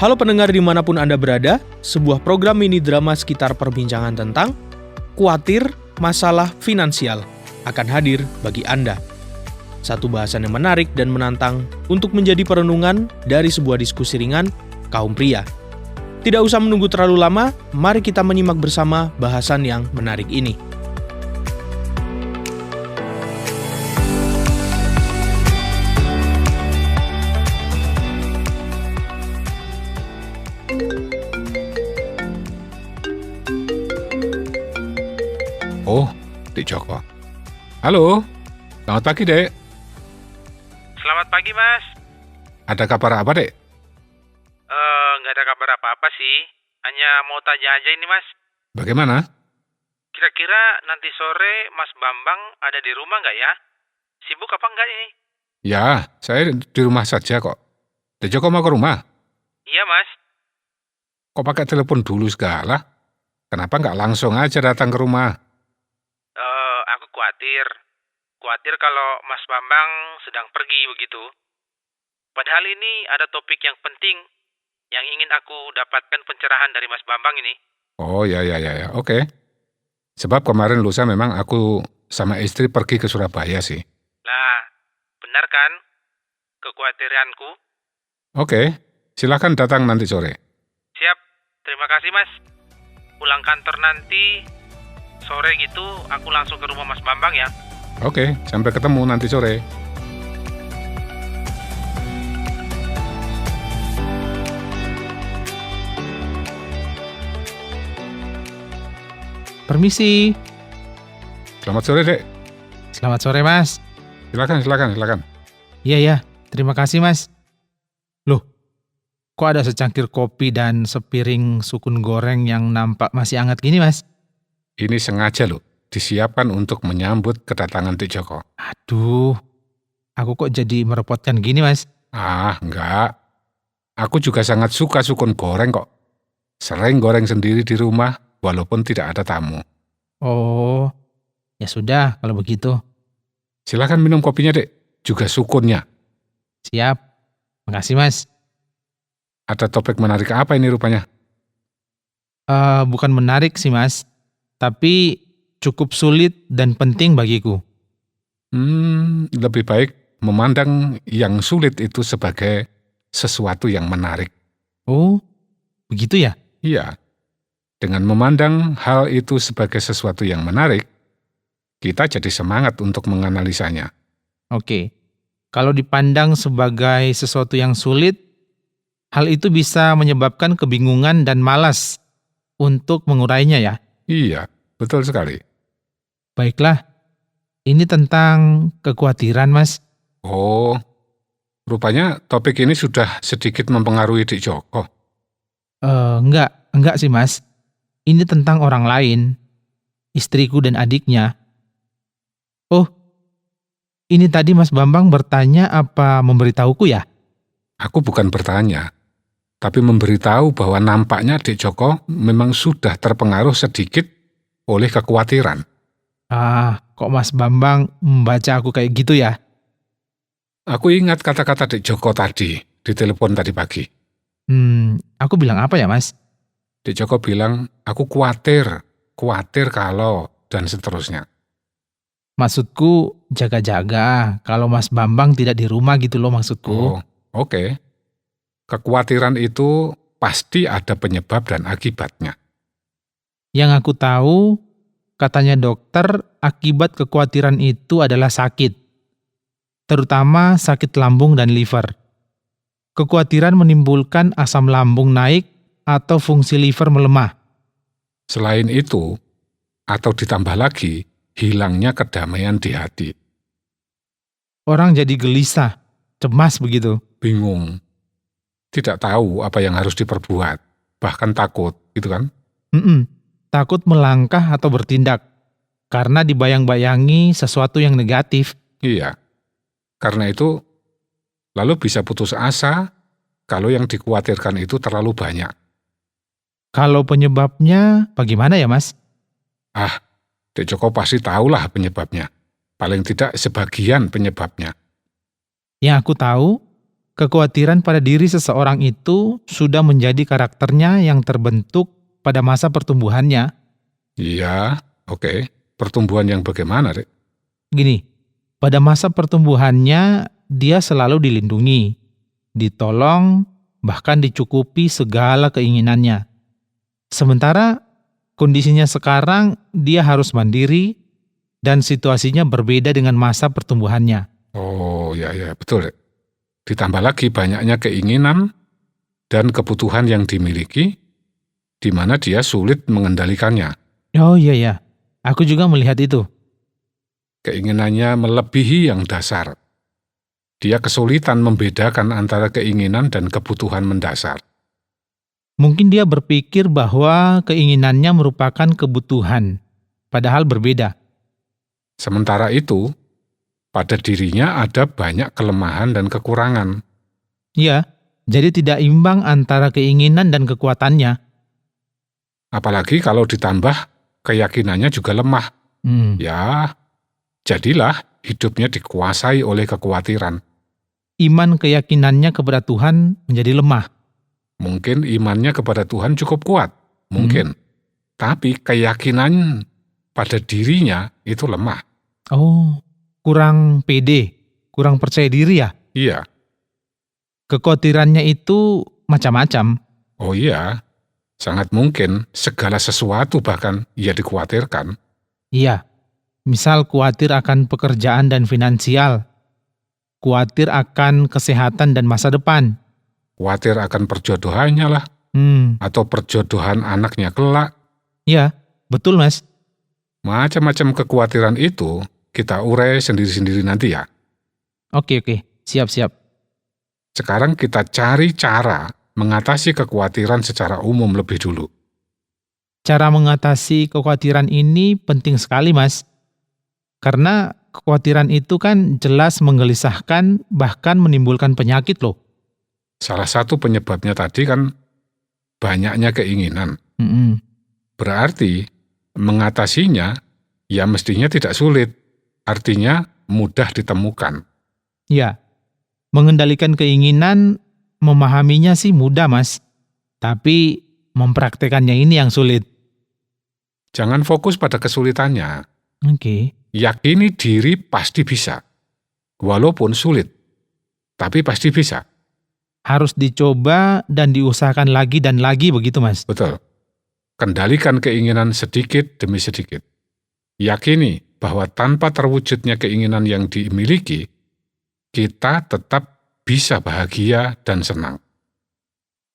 Halo pendengar dimanapun Anda berada, sebuah program mini drama sekitar perbincangan tentang khawatir masalah finansial akan hadir bagi Anda. Satu bahasan yang menarik dan menantang untuk menjadi perenungan dari sebuah diskusi ringan kaum pria. Tidak usah menunggu terlalu lama, mari kita menyimak bersama bahasan yang menarik ini. Oh, Dek Joko. Halo, selamat pagi, Dek. Selamat pagi, Mas. Ada kabar apa, Dek? Nggak ada kabar apa-apa sih. Hanya mau tanya aja ini, Mas. Bagaimana? Kira-kira nanti sore Mas Bambang ada di rumah nggak ya? Sibuk apa nggak ini? Ya, saya di rumah saja kok. Dek Joko mau ke rumah? Iya, Mas. Kok pakai telepon dulu segala? Kenapa nggak langsung aja datang ke rumah? Aku khawatir. Khawatir kalau Mas Bambang sedang pergi begitu. Padahal ini ada topik yang penting yang ingin aku dapatkan pencerahan dari Mas Bambang ini. Oh, ya, oke. Sebab kemarin lusa memang aku sama istri pergi ke Surabaya sih. Lah, benar kan kekhawatiranku? Oke, silakan datang nanti sore. Siap, terima kasih Mas. Pulang kantor nanti sore gitu aku langsung ke rumah Mas Bambang ya. Oke, sampai ketemu nanti sore. Permisi. Selamat sore, Dek. Selamat sore, Mas. Silakan. Iya, terima kasih, Mas. Loh, kok ada secangkir kopi dan sepiring sukun goreng yang nampak masih hangat gini, Mas? Ini sengaja loh, disiapkan untuk menyambut kedatangan Dek Joko. Aduh, aku kok jadi merepotkan gini, Mas? Ah, enggak. Aku juga sangat suka sukun goreng kok. Sering goreng sendiri di rumah, walaupun tidak ada tamu. Oh, ya sudah kalau begitu. Silakan minum kopinya, Dek. Juga sukunnya. Siap. Makasih, Mas. Ada topik menarik apa ini rupanya? Bukan menarik sih, Mas. Tapi cukup sulit dan penting bagiku. Lebih baik memandang yang sulit itu sebagai sesuatu yang menarik. Oh, begitu ya? Iya. Dengan memandang hal itu sebagai sesuatu yang menarik, kita jadi semangat untuk menganalisanya. Oke. Kalau dipandang sebagai sesuatu yang sulit, hal itu bisa menyebabkan kebingungan dan malas untuk mengurainya ya. Iya, betul sekali. Baiklah, ini tentang kekhawatiran, Mas. Oh, rupanya topik ini sudah sedikit mempengaruhi Dek Joko. Enggak sih, Mas. Ini tentang orang lain, istriku dan adiknya. Oh, ini tadi Mas Bambang bertanya apa memberitahuku ya? Aku bukan bertanya, tapi memberitahu bahwa nampaknya Dek Joko memang sudah terpengaruh sedikit oleh kekhawatiran. Kok Mas Bambang membaca aku kayak gitu ya? Aku ingat kata-kata Dek Joko tadi di telepon tadi pagi. Aku bilang apa ya, Mas? Dek Joko bilang, aku khawatir kalau, dan seterusnya. Maksudku jaga-jaga kalau Mas Bambang tidak di rumah gitu loh maksudku. Oh, oke. Kekhawatiran itu pasti ada penyebab dan akibatnya. Yang aku tahu, katanya dokter, akibat kekhawatiran itu adalah sakit. Terutama sakit lambung dan liver. Kekhawatiran menimbulkan asam lambung naik atau fungsi liver melemah. Selain itu, atau ditambah lagi, hilangnya kedamaian di hati. Orang jadi gelisah, cemas begitu. Bingung. Tidak tahu apa yang harus diperbuat. Bahkan takut, gitu kan? Takut melangkah atau bertindak. Karena dibayang-bayangi sesuatu yang negatif. Iya. Karena itu, lalu bisa putus asa kalau yang dikhawatirkan itu terlalu banyak. Kalau penyebabnya bagaimana ya, Mas? Dek Joko pasti tahulah penyebabnya. Paling tidak sebagian penyebabnya. Yang aku tahu, kekhawatiran pada diri seseorang itu sudah menjadi karakternya yang terbentuk pada masa pertumbuhannya. Iya, oke. Pertumbuhan yang bagaimana, Dek? Gini, pada masa pertumbuhannya dia selalu dilindungi, ditolong, bahkan dicukupi segala keinginannya. Sementara kondisinya sekarang dia harus mandiri dan situasinya berbeda dengan masa pertumbuhannya. Oh, ya, betul, Dek. Ditambah lagi banyaknya keinginan dan kebutuhan yang dimiliki, di mana dia sulit mengendalikannya. Oh iya, aku juga melihat itu. Keinginannya melebihi yang dasar. Dia kesulitan membedakan antara keinginan dan kebutuhan mendasar. Mungkin dia berpikir bahwa keinginannya merupakan kebutuhan, padahal berbeda. Sementara itu, pada dirinya ada banyak kelemahan dan kekurangan. Ya, jadi tidak imbang antara keinginan dan kekuatannya. Apalagi kalau ditambah keyakinannya juga lemah. Ya, jadilah hidupnya dikuasai oleh kekhawatiran. Iman keyakinannya kepada Tuhan menjadi lemah. Mungkin imannya kepada Tuhan cukup kuat, mungkin. Tapi keyakinan pada dirinya itu lemah. Oh, kurang pede, kurang percaya diri ya? Iya, Kekhawatirannya itu macam-macam. oh iya, sangat mungkin segala sesuatu bahkan ia dikhawatirkan. Iya, misal khawatir akan pekerjaan dan finansial, khawatir akan kesehatan dan masa depan. Khawatir akan perjodohannya lah, atau perjodohan anaknya kelak. Ya, betul Mas. Macam-macam kekhawatiran itu kita urai sendiri-sendiri nanti ya. Oke, siap-siap. Sekarang kita cari cara mengatasi kekhawatiran secara umum lebih dulu. Cara mengatasi kekhawatiran ini penting sekali Mas. Karena kekhawatiran itu kan jelas menggelisahkan bahkan menimbulkan penyakit loh. Salah satu penyebabnya tadi kan banyaknya keinginan. Berarti mengatasinya ya mestinya tidak sulit. Artinya mudah ditemukan. Ya, mengendalikan keinginan, memahaminya sih mudah Mas. Tapi mempraktekannya ini yang sulit. Jangan fokus pada kesulitannya. Oke. Yakini diri pasti bisa. Walaupun sulit, tapi pasti bisa. Harus dicoba dan diusahakan lagi dan lagi begitu Mas. Betul. Kendalikan keinginan sedikit demi sedikit. Yakini bahwa tanpa terwujudnya keinginan yang dimiliki, kita tetap bisa bahagia dan senang.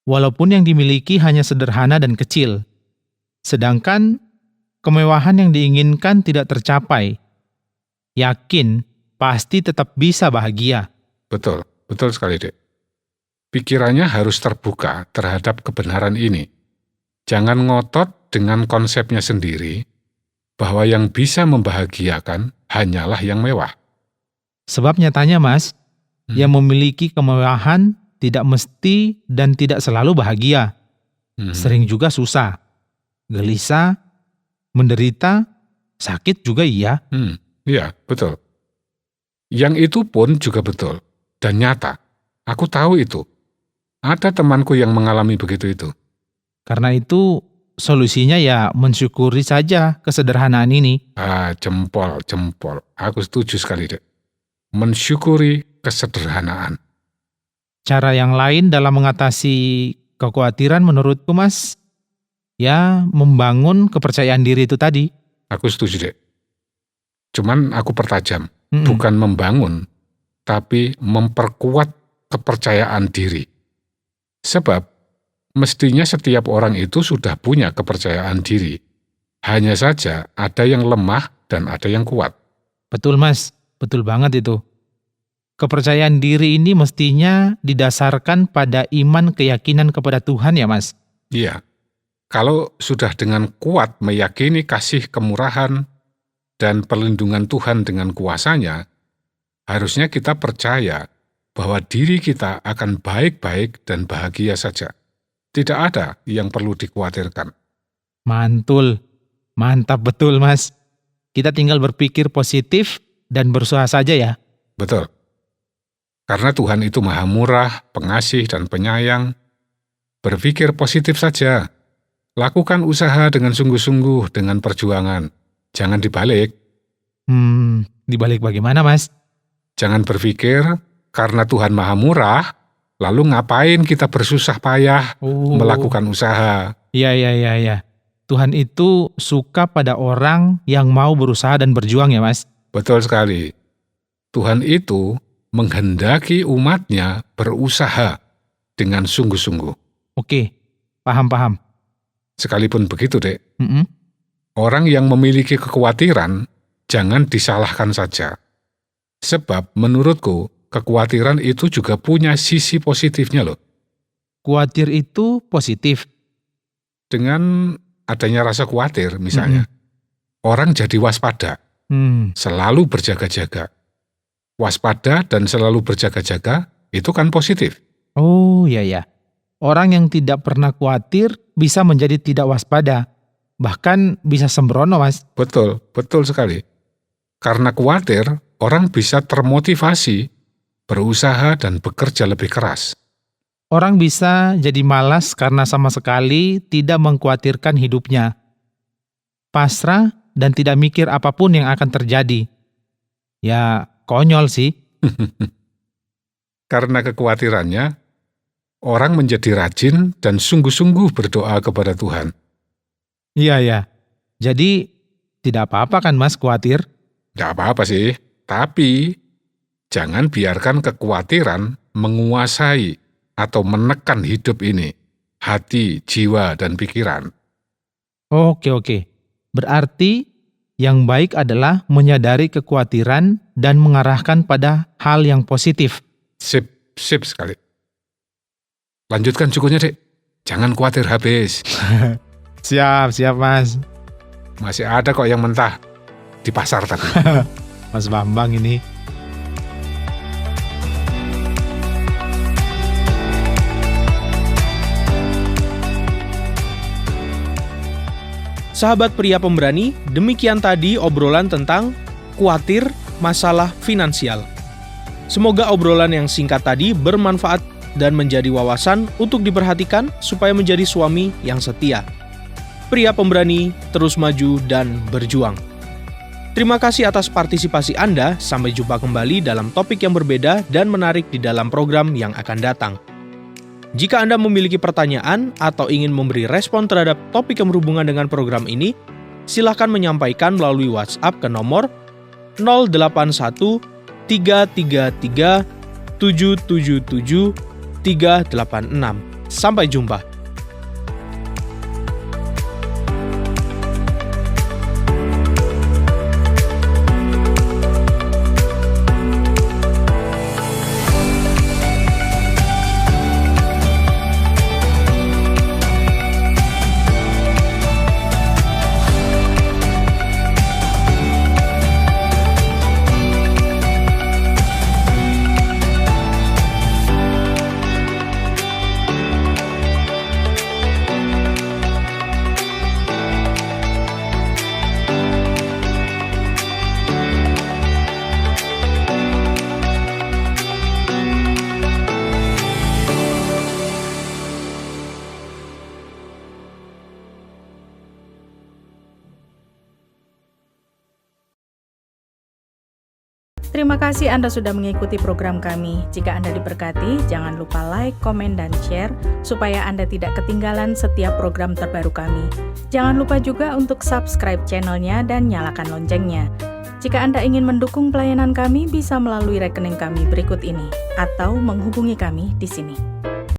Walaupun yang dimiliki hanya sederhana dan kecil. Sedangkan kemewahan yang diinginkan tidak tercapai. Yakin pasti tetap bisa bahagia. Betul sekali, Dek. Pikirannya harus terbuka terhadap kebenaran ini. Jangan ngotot dengan konsepnya sendiri bahwa yang bisa membahagiakan hanyalah yang mewah. Sebab nyatanya Mas, yang memiliki kemewahan tidak mesti dan tidak selalu bahagia. Sering juga susah, gelisah, menderita, sakit juga iya. Iya, betul. Yang itu pun juga betul dan nyata. Aku tahu itu. Ada temanku yang mengalami begitu itu. Karena itu solusinya ya mensyukuri saja kesederhanaan ini. Jempol. Aku setuju sekali, Dek. Mensyukuri kesederhanaan. Cara yang lain dalam mengatasi kekhawatiran menurutku Mas, ya membangun kepercayaan diri itu tadi. Aku setuju, Dek. Cuman aku pertajam, bukan membangun, tapi memperkuat kepercayaan diri. Sebab, mestinya setiap orang itu sudah punya kepercayaan diri. Hanya saja ada yang lemah dan ada yang kuat. Betul Mas, betul banget itu. Kepercayaan diri ini mestinya didasarkan pada iman keyakinan kepada Tuhan ya Mas? Iya. Kalau sudah dengan kuat meyakini kasih kemurahan dan perlindungan Tuhan dengan kuasanya, harusnya kita percaya bahwa diri kita akan baik-baik dan bahagia saja. Tidak ada yang perlu dikhawatirkan. Mantul, mantap betul Mas. Kita tinggal berpikir positif dan berusaha saja ya. Betul. Karena Tuhan itu Maha Murah, pengasih, dan penyayang. Berpikir positif saja. Lakukan usaha dengan sungguh-sungguh, dengan perjuangan. Jangan dibalik. Dibalik bagaimana, Mas? Jangan berpikir karena Tuhan Maha Murah, lalu ngapain kita bersusah payah melakukan usaha. Iya. Tuhan itu suka pada orang yang mau berusaha dan berjuang ya, Mas? Betul sekali. Tuhan itu menghendaki umatnya berusaha dengan sungguh-sungguh. Oke, paham. Sekalipun begitu, Dek, orang yang memiliki kekhawatiran jangan disalahkan saja. Sebab menurutku, kekhawatiran itu juga punya sisi positifnya loh. Khawatir itu positif. Dengan adanya rasa khawatir misalnya, orang jadi waspada, selalu berjaga-jaga. Waspada dan selalu berjaga-jaga itu kan positif. Oh iya. Orang yang tidak pernah khawatir bisa menjadi tidak waspada. Bahkan bisa sembrono, Mas. Betul sekali. Karena khawatir, orang bisa termotivasi, berusaha dan bekerja lebih keras. Orang bisa jadi malas karena sama sekali tidak mengkhawatirkan hidupnya. Pasrah dan tidak mikir apapun yang akan terjadi. Ya, konyol sih. Karena kekhawatirannya, orang menjadi rajin dan sungguh-sungguh berdoa kepada Tuhan. Iya. Jadi, tidak apa-apa kan, Mas, khawatir? Tidak apa-apa sih, tapi jangan biarkan kekhawatiran menguasai atau menekan hidup ini, hati, jiwa, dan pikiran. Oke. Berarti yang baik adalah menyadari kekhawatiran dan mengarahkan pada hal yang positif. Sip sekali. Lanjutkan cukunya, Dek. Jangan khawatir habis. Siap, Mas. Masih ada kok yang mentah di pasar tadi. Mas Bambang ini. Sahabat pria pemberani, demikian tadi obrolan tentang khawatir masalah finansial. Semoga obrolan yang singkat tadi bermanfaat dan menjadi wawasan untuk diperhatikan supaya menjadi suami yang setia. Pria pemberani, terus maju dan berjuang. Terima kasih atas partisipasi Anda, sampai jumpa kembali dalam topik yang berbeda dan menarik di dalam program yang akan datang. Jika Anda memiliki pertanyaan atau ingin memberi respon terhadap topik yang berhubungan dengan program ini, silakan menyampaikan melalui WhatsApp ke nomor 081 333 777 386. Sampai jumpa. Terima kasih Anda sudah mengikuti program kami. Jika Anda diberkati, jangan lupa like, komen, dan share supaya Anda tidak ketinggalan setiap program terbaru kami. Jangan lupa juga untuk subscribe channelnya dan nyalakan loncengnya. Jika Anda ingin mendukung pelayanan kami, bisa melalui rekening kami berikut ini atau menghubungi kami di sini.